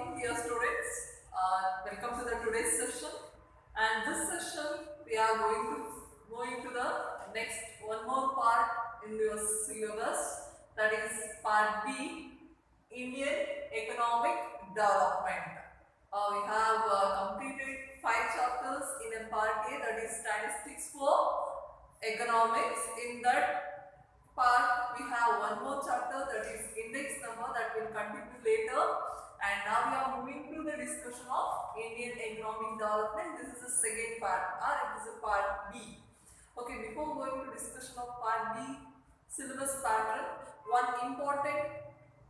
morning, dear students. Welcome to the today's session. And this session, we are going to moving to the next one more part in your syllabus. That is part B, Indian economic development. We have completed 5 chapters in a part A, that is statistics for economics. In that part, we have one more chapter, that is index number, that will continue later. And now we are moving to the discussion of Indian economic development. This is the second part, or it is a part B. Okay, before going to discussion of part B syllabus pattern, one important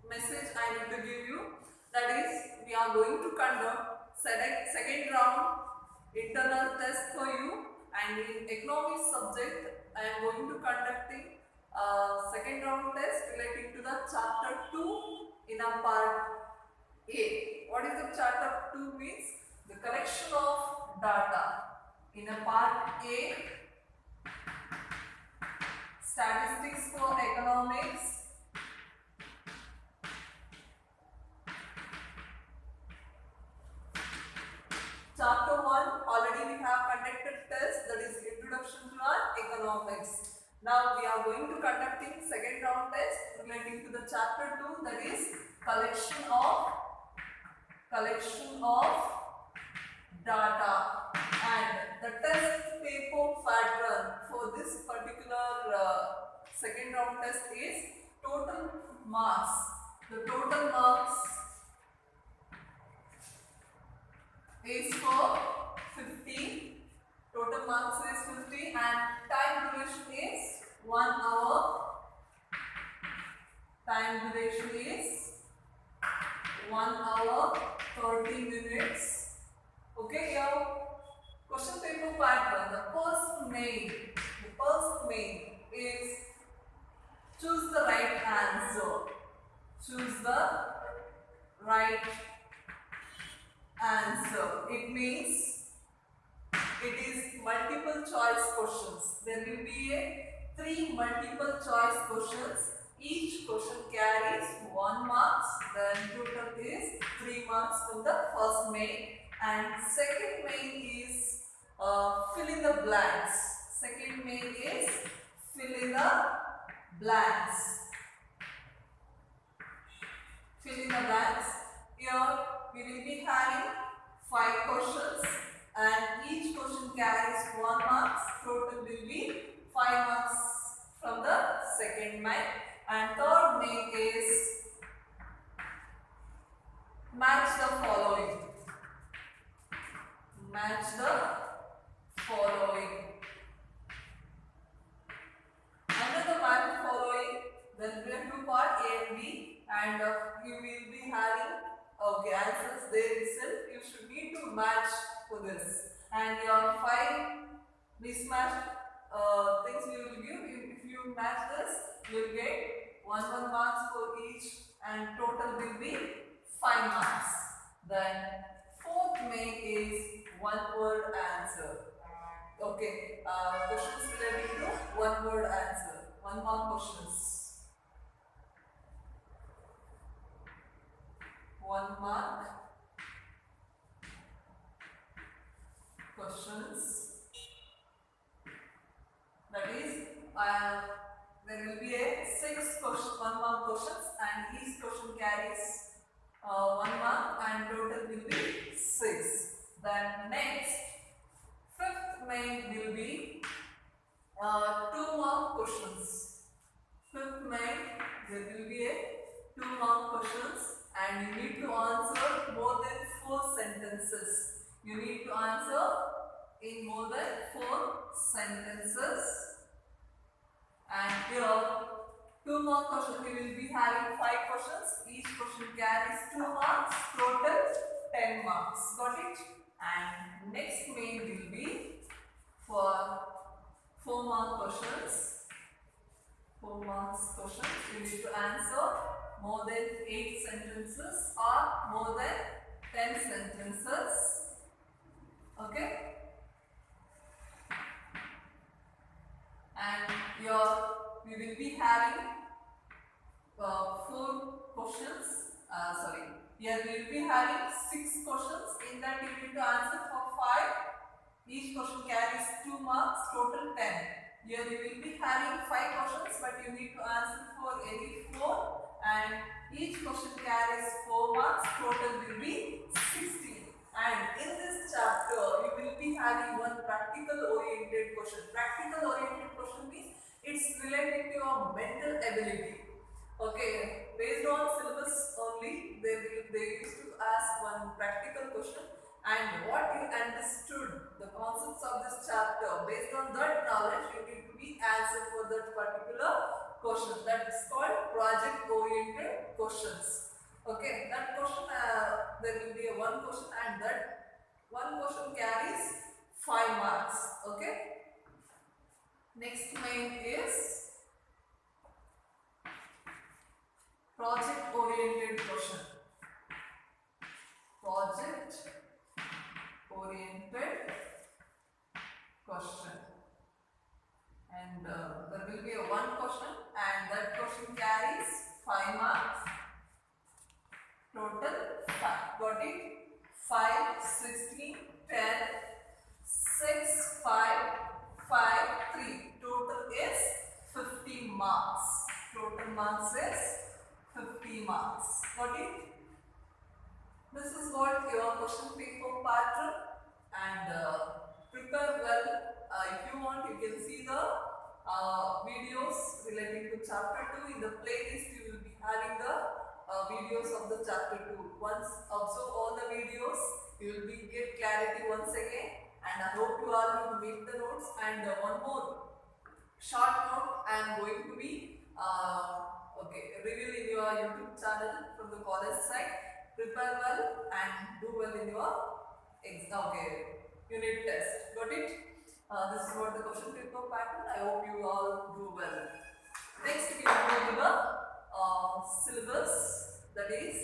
message I need to give you, that is we are going to conduct second round internal test for you, and in economics subject I am going to conducting second round test relating to the chapter 2 in a part A. What is the chapter 2 means? The collection of data. In a part A, statistics for economics. Chapter 1, already we have conducted test, that is introduction to our economics. Now we are going to conducting second round test relating to the chapter 2, that is collection of data, and the test paper pattern for this particular second round test is total marks. The total marks is for 50. Total marks is 50 and time duration is 1 hour. Time duration is 1 hour 30 minutes. Okay, here question paper pattern. The first main is choose the right answer. Choose the right answer. It means it is multiple choice questions. There will be 3 multiple choice questions. Each question carries 1 marks. Then total is 3 marks from the first main. And second main is fill in the blanks. Second main is fill in the blanks. Fill in the blanks. Here we will be having 5 questions and each question carries 1 marks. Total will be 5 marks from the second main. And third main is match the following. Match the following. Under the match the following, then we have 2 parts A and B, and you will be having answers there itself. You should need to match for this, and your 5 mismatched things we will give. If you match this, you will get 1 marks for each, and total will be 5 marks. Then fourth main is 1 word answer. Okay, questions relating to 1 word answer. 1 mark questions. 1 mark questions. That is, there will be 6 1 mark questions, and each question carries 1 mark, and total will be 6. Then next, fifth main will be 2 mark questions. Fifth main, there will be 2 mark questions, and you need to answer more than 4 sentences. You need to answer in more than 4 sentences. And here 2 mark questions, we will be having 5 questions. Each question carries 2 marks. Total 10 marks. Got it? And next main will be for 4 mark questions. 4 marks questions. You need to answer more than 8 sentences or more than 10 sentences. Okay? And we will be having 4 questions. Here Here we will be having 6 questions. In that you need to answer for 5. Each question carries 2 marks, total 10. Here you will be having 5 questions, but you need to answer for any 4. And each question carries 4 marks, total will be 16. And in this chapter, you will be having one practical oriented question. Practical oriented question means it's related to your mental ability. Okay, based on syllabus only, they used to ask one practical question, and what you understood, the concepts of this chapter, based on that knowledge, you need to be answered for that particular question. That is called project oriented questions. Okay, that question, there will be a one question, and that one question carries 5 marks. Okay, next main is project oriented question. Project oriented question, and there will be a one question, and that question carries 5 marks, total 5. Got it? 5, 16, 10, 6, 5, 5, 3. Total is 50 marks. Total marks is 50 marks. Got it? This is what your question paper pattern, and prepare well. If you want, you can see the videos relating to chapter 2. In the playlist, you will be having the videos of the chapter 2. Once observe all the videos, you will be get clarity once again, and I hope you all will make the notes. And one more short note, I am going to be reviewing your YouTube channel from the college side. Prepare well and do well in your unit test. Got it? This is what the question paper pattern. I hope you all do well. Next, we will go to the syllabus. That is,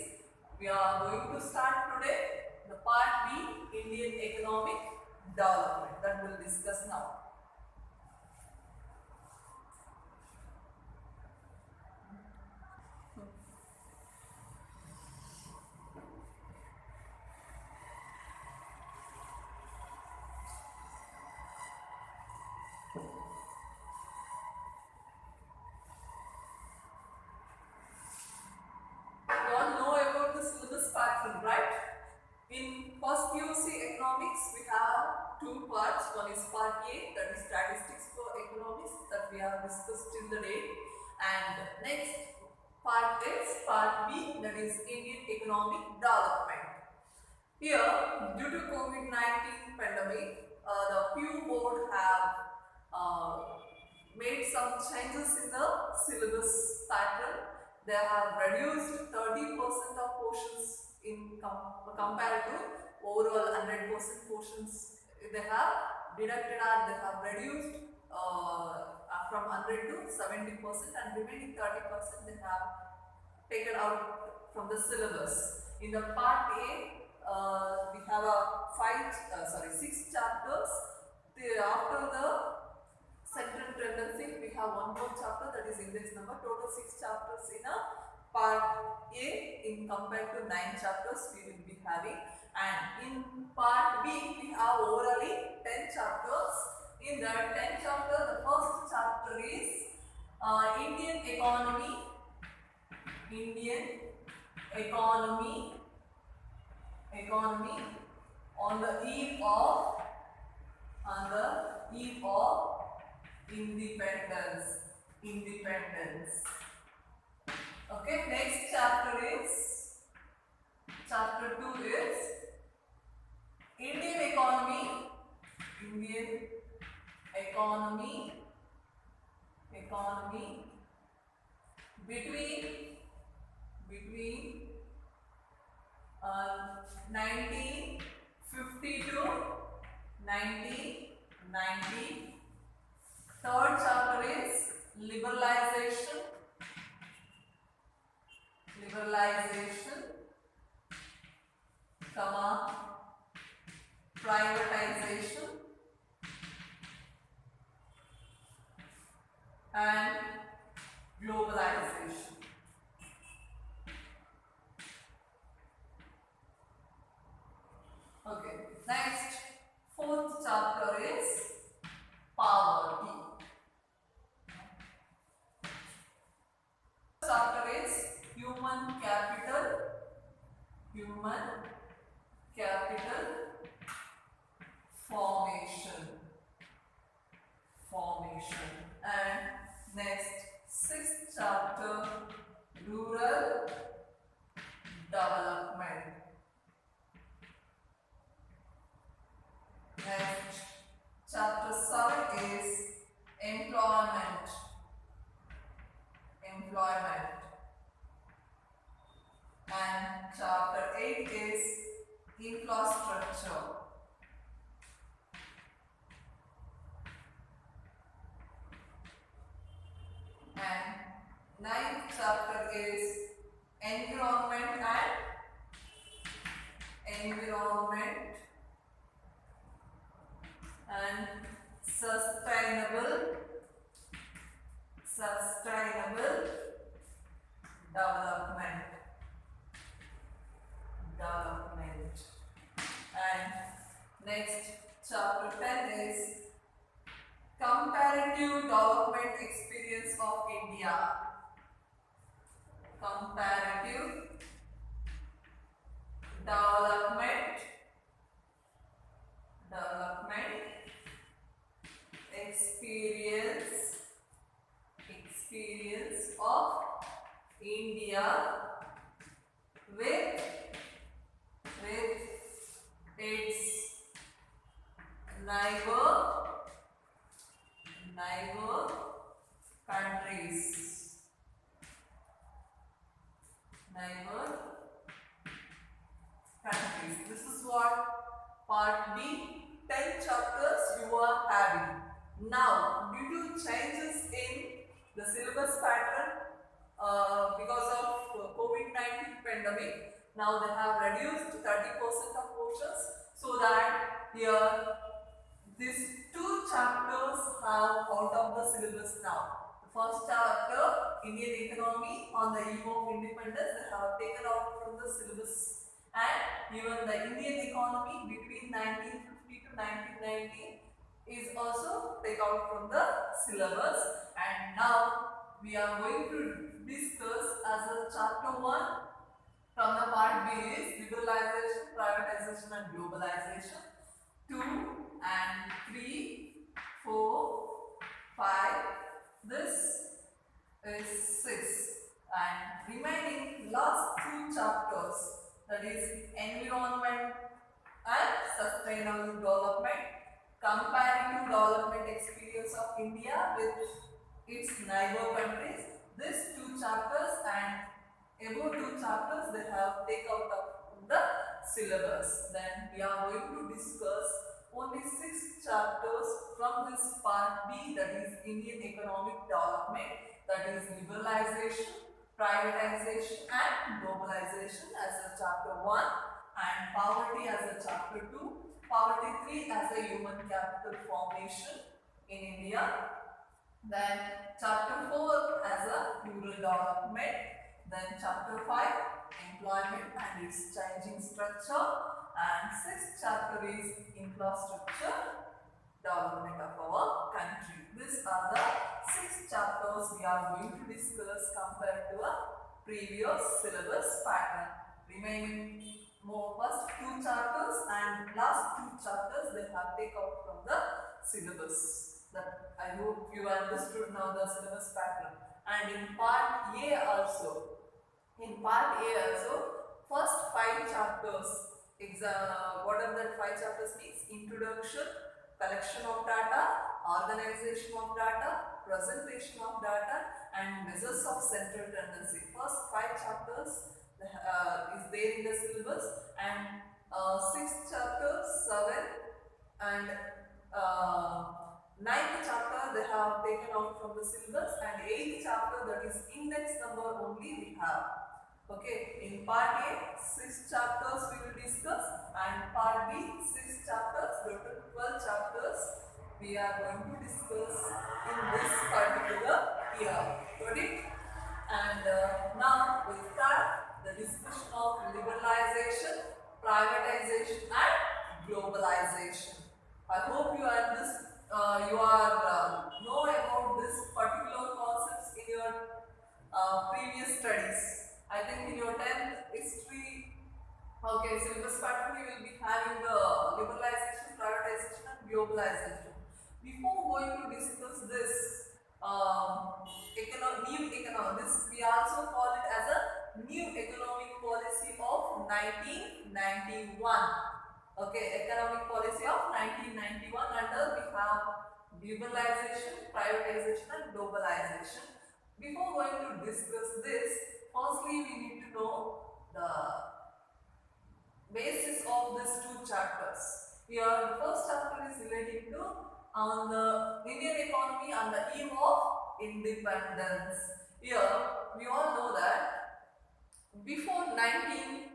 we are going to start today the part B, Indian economic development. That we will discuss now. Discussed in the day, and next part is part B, that is Indian economic development. Here, due to COVID-19 pandemic, the PU board have made some changes in the syllabus pattern. They have reduced 30% of portions in compared to overall 100% portions. They have deducted or they have reduced from 100 to 70%, and remaining 30% they have taken out from the syllabus. In the part A, we have a 6 chapters. After the central tendency, we have one more chapter, that is index number. Total 6 chapters in a part A in compared to 9 chapters we will be having. And in part B, we have orally 10 chapters. In that 10 chapter, the first chapter is Indian economy on the eve of independence. Okay, next chapter is chapter 2 is Indian economy between 1950 to 1990. Third chapter is liberalization, privatization, and globalization. Next, fourth chapter is poverty. Chapter is human capital. Human capital formation. And next, sixth chapter, rural development. Next, chapter 7 is employment. And chapter 8 is infrastructure. And ninth chapter is environment and sustainable development. And next, chapter 10 is comparative development experience of India. Comparative development experience of India with its neighbor countries. This is what part B, 10 chapters you are having. Now, due to changes in the syllabus pattern because of COVID-19 pandemic, now they have reduced 30% of portions, so that here these two chapters have out of the syllabus now. The first chapter, Indian economy on the eve of independence, they have taken out from the syllabus, and even the Indian economy between 1950 to 1990 is also taken out from the syllabus. And now we are going to discuss as a chapter 1 from the part B is liberalization, privatization and globalization. 2 and 3, 4, 5, this is 6, and remaining last 2 chapters, that is environment and sustainable development, comparative development experience of India with its neighbor countries. These 2 chapters and above 2 chapters they have taken out of the syllabus. Then we are going to discuss only 6 chapters from this part B, that is Indian economic development, that is liberalization, privatization and globalization as a chapter 1, and poverty as a chapter 2, poverty 3 as a human capital formation in India, then chapter 4 as a rural development, then chapter 5 employment and its changing structure, and 6th chapter is infrastructure development of our country. These are the 6 chapters we are going to discuss compared to a previous syllabus pattern. Remaining more first 2 chapters and last 2 chapters they have taken out from the syllabus. That I hope you understood now the syllabus pattern. And in part A also, first 5 chapters, what are that 5 chapters means? Introduction, collection of data, organization of data, presentation of data and measures of central tendency. First 5 chapters is there in the syllabus, and 6th chapter, 7th and 9th chapter they have taken out from the syllabus, and 8th chapter, that is index number only we have. Okay, in part A 6 chapters we will discuss, and part B 6 chapters, total 12 chapters we are going to discuss in this particular year. Got it? And now we start the discussion of liberalization, privatization and globalization. I hope you are know about this particular concepts in your previous studies. I think in your 10th history, okay, syllabus pattern you will be having the liberalization, privatization, and globalization. Before going to discuss this new economic, this we also call it as a new economic policy of 1991. Okay, economic policy of 1991 under we have liberalization, privatization, and globalization. Before going to discuss this, firstly we need to know the basis of these two chapters. Here, the first chapter is relating to on the Indian economy on the eve of independence. Here, we all know that before 1947,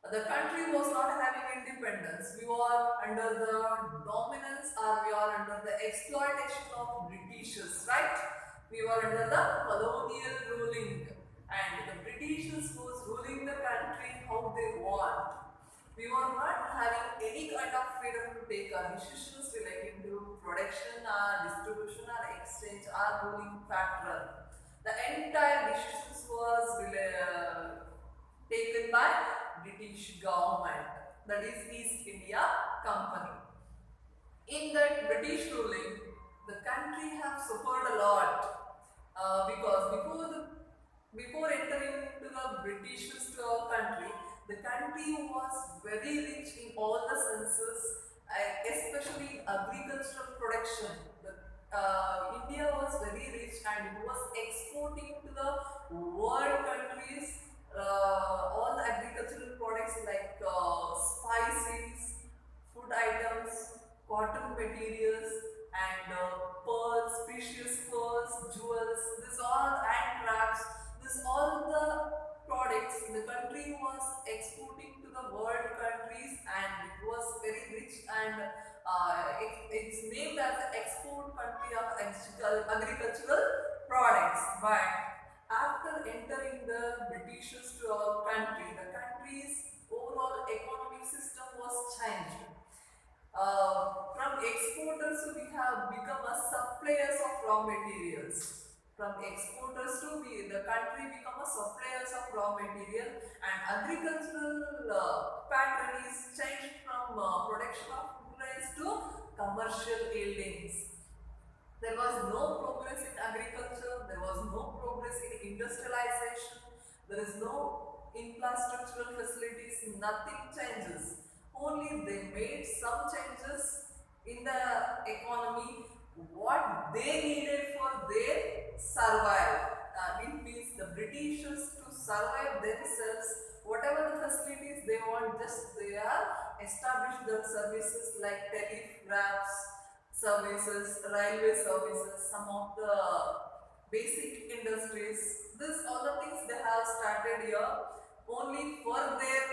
the country was not having independence. We were under the dominance or we are under the exploitation of Britishers, right? We were under the colonial ruling and the Britishers was ruling the country how they want. We were not having any kind of freedom to take our decisions relating to production or distribution or exchange or ruling factor. The entire decisions was taken by British government, that is East India Company. In that British ruling, the country have suffered a lot because before entering into the Britishers to our country, the country was very rich in all the senses, especially in agricultural production. India was very rich and it was exporting to the world countries all the agricultural products like spices, food items, cotton materials, and pearls, precious pearls, jewels. This all handcrafts. This all the products the country was exporting to the world countries, and it was very rich and it's named as the export country of agricultural products. But after entering the Britishers to our country, the country's overall economic system was changed. From exporters we have become a suppliers of raw materials. From exporters to the country become a suppliers of raw material, and agricultural pattern is changed from production of goods to commercial yieldings. There was no progress in agriculture, there was no progress in industrialization, there is no infrastructural facilities, nothing changes. Only they made some changes in the economy, what they needed for their survival. It means the Britishers to survive themselves, whatever the facilities they want, just they are established the services like telegraphs services, railway services, some of the basic industries. This all the things they have started here only for their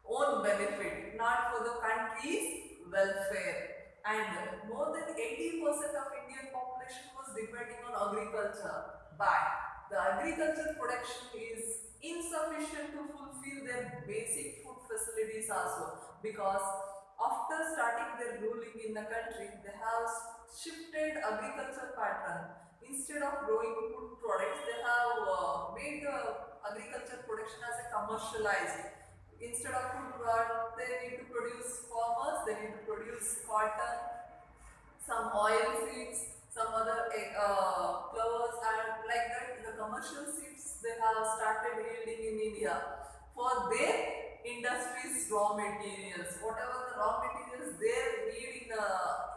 own benefit, not for the country's welfare. And more than 80% of Indian population was depending on agriculture. But the agriculture production is insufficient to fulfill their basic food facilities also, because after starting their ruling in the country, they have shifted agriculture pattern. Instead of growing food products, they have made the agriculture production as a commercialized. Instead of food product, they need to produce farmers, they need to produce cotton, some oil seeds, some other flowers, and like that the commercial seeds they have started yielding in India for their industries raw materials. Whatever the raw materials they need in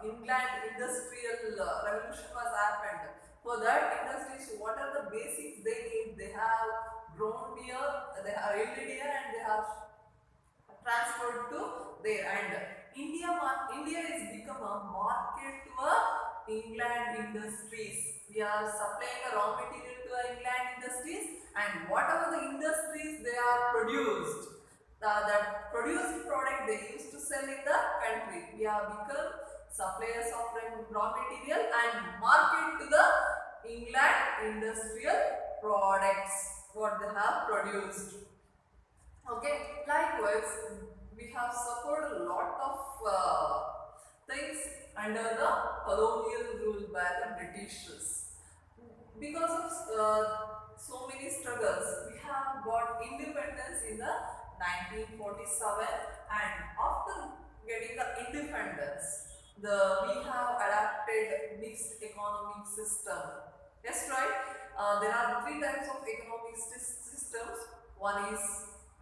England industrial revolution was happened. For that industries, what are the basics they need? They have grown here, they have yielded here, and they have transferred to there. And India has become a market to England industries. We are supplying a raw material to England industries, and whatever the industries they are produced, that produced product they used to sell in the country. We have become suppliers of raw material and market to the England industrial products what they have produced. Okay, Likewise, we have suffered a lot of things under the colonial rule by the Britishers. Because of so many struggles, we have got independence in the 1947, and after getting the independence, we have adapted mixed economic system. Yes, right? There are three types of economic systems. One is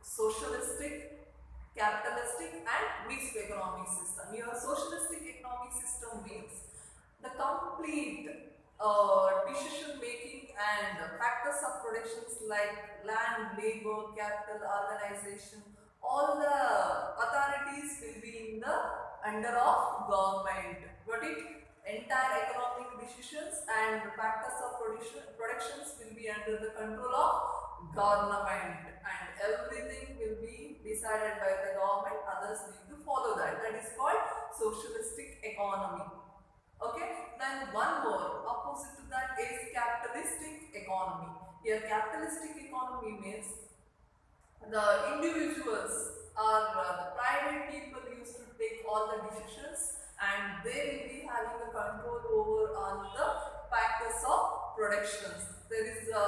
socialistic, capitalistic, and mixed economic system. Your socialistic economic system means the complete decision making and factors of productions like land, labor, capital, organization, all the authorities will be in the under of government. Got it? Entire economic decisions and factors of productions will be under the control of government, and everything will be decided by the government. Others need to follow that. That is called socialistic economy. Okay, then one more opposite to that is capitalistic economy. Here capitalistic economy means the individuals or the private people used to take all the decisions, and they will be having a control over on the factors of productions. There is the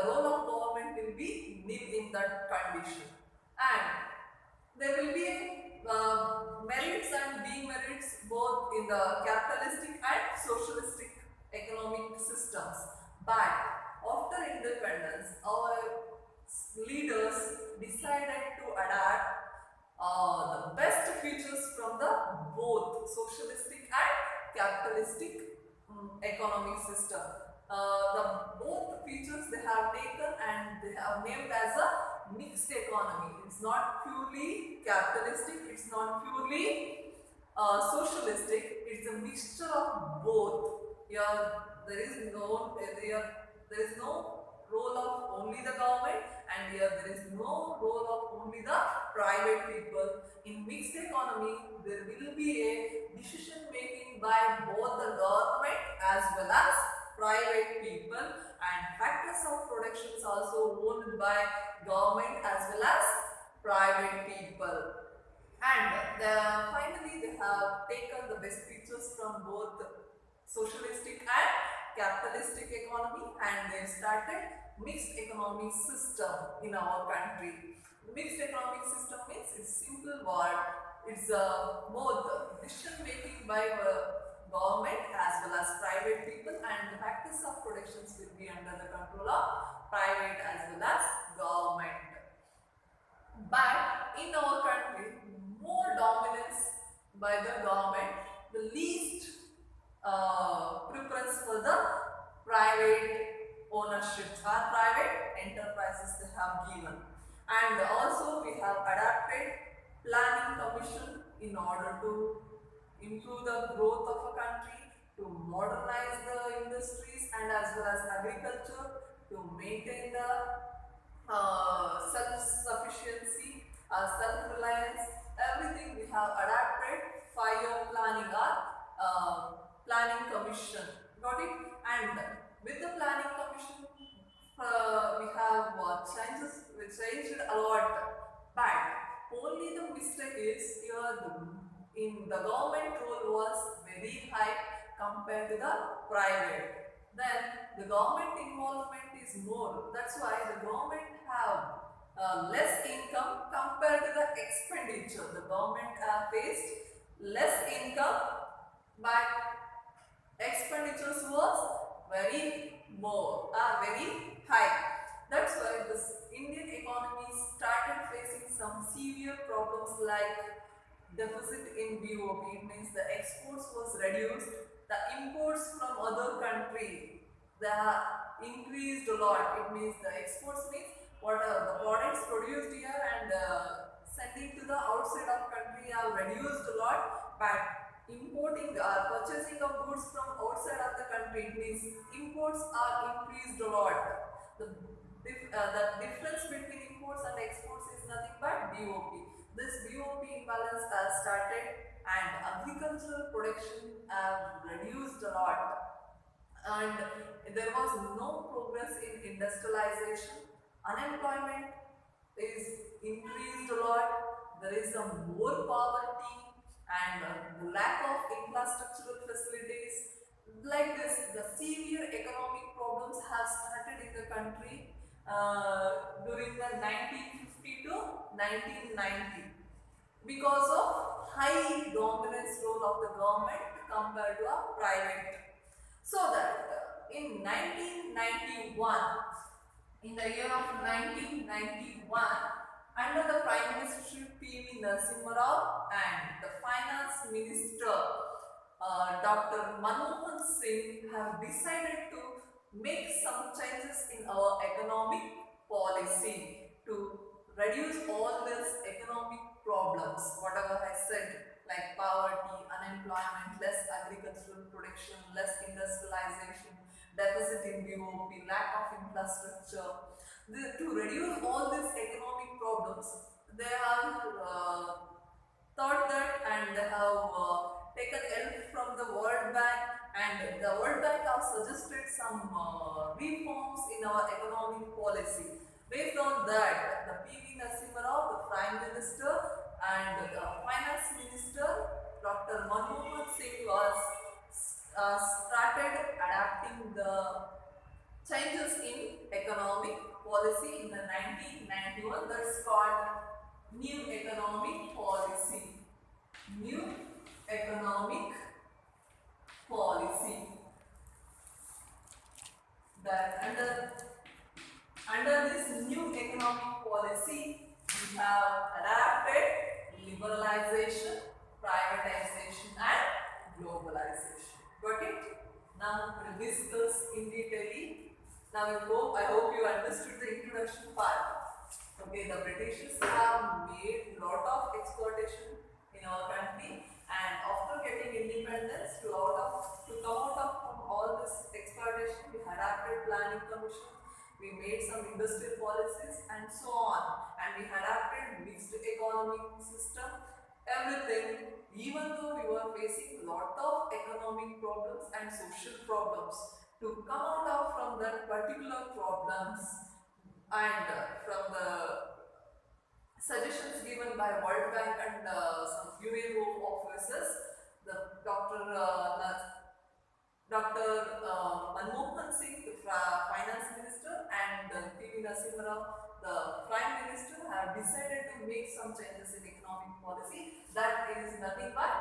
role of government will be nil in that condition, and there will be merits and demerits both in the capitalistic and socialistic economic systems. But after independence, our leaders decided to adapt the best features from the both socialistic and capitalistic economic system. The both features they have taken and they have named as a mixed economy. It's not purely capitalistic, it's not purely socialistic, it's a mixture of both. Here there is no role of only the government, and here there is no role of only the private people. In mixed economy, there will be a decision making by both the government as well as private people, and factors of production is also owned by government as well as private people. And finally, they have taken the best features from both socialistic and capitalistic economy, and they started mixed economic system in our country. Mixed economic system means it's simple word. It's both decision making by government as well as private people, and the factors of productions will be under the control of private as well as government. But in our country, more dominance by the government, the least preference for the private ownerships or private enterprises they have given. And also we have adapted planning commission in order to improve the growth of a country, to modernize the industries and as well as agriculture, to maintain the self-sufficiency, self-reliance, everything we have adapted 5-year planning or planning commission. Got it? And with the planning commission, we have changed a lot, but only the mistake is here in the government role was very high compared to the private. Then the government involvement is more. That's why the government have less income compared to the expenditure. The government faced less income, but expenditures was very high. That's why this Indian economy started facing some severe problems like deficit in BOP. It means the exports was reduced, the imports from other country they increased a lot. It means the exports means what are the products produced here and sending to the outside of country have reduced a lot, but importing or purchasing of goods from outside of the country, it means imports are increased a lot. The difference between imports and exports is nothing but BOP. This BOP imbalance has started and agricultural production have reduced a lot, and there was no progress in industrialization. Unemployment is increased a lot. There is some more poverty and the lack of infrastructural facilities. Like this, the severe economic problems have started in the country during the 1950 to 1990 because of high dominance role of the government compared to a private. So that in 1991, in the year of 1991, under the Prime Minister P.V. Narasimha Rao and the Finance Minister Dr. Manmohan Singh have decided to make some changes in our economic policy to reduce all these economic problems, whatever I said, like poverty, unemployment, less agricultural production, less industrialization, deficit in BOP, lack of infrastructure. To reduce all these economic problems, they have thought that and they have taken help from the World Bank, and the World Bank have suggested some reforms in our economic policy. Based on that, the P.V. Narasimha Rao, the Prime Minister, and the Finance Minister, Dr. Manmohan Singh was started adapting the changes in economic policy in the 1991. That's called New Economic Policy. New Economic Policy. That under this new economic policy, we have adapted liberalization, privatization, and globalization. Got it? Now we'll discuss in detail. Now I hope you understood the introduction part. Okay, the Britishers have made lot of exploitation in our country, and after getting independence, to come out of from all this exploitation, we adapted planning commission, we made some industrial policies and so on, and we adapted mixed economic system, everything. Even though we were facing lot of economic problems and social problems, to come out of from that particular problems and from the suggestions given by World Bank and some UNO officers, the Dr. Manmohan Singh, the Finance Minister, and P.V. Narasimha Rao, the Prime Minister, have decided to make some changes in economic policy. That is nothing but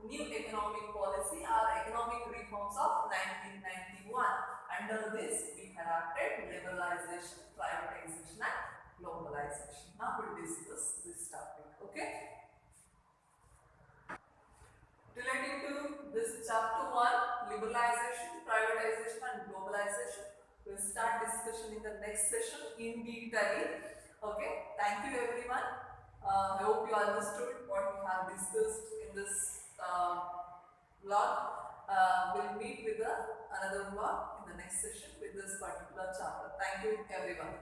New Economic Policy or Economic Reforms of 1991. Under this, we adopted liberalization, privatization, and globalization. Now we will discuss this topic. Okay? Relating to this chapter 1, liberalization, privatization, and globalization, we will start discussion in the next session in detail. Okay? Thank you everyone. I hope you understood what we have discussed in this vlog. We'll meet with another vlog in the next session with this particular chapter. Thank you everyone.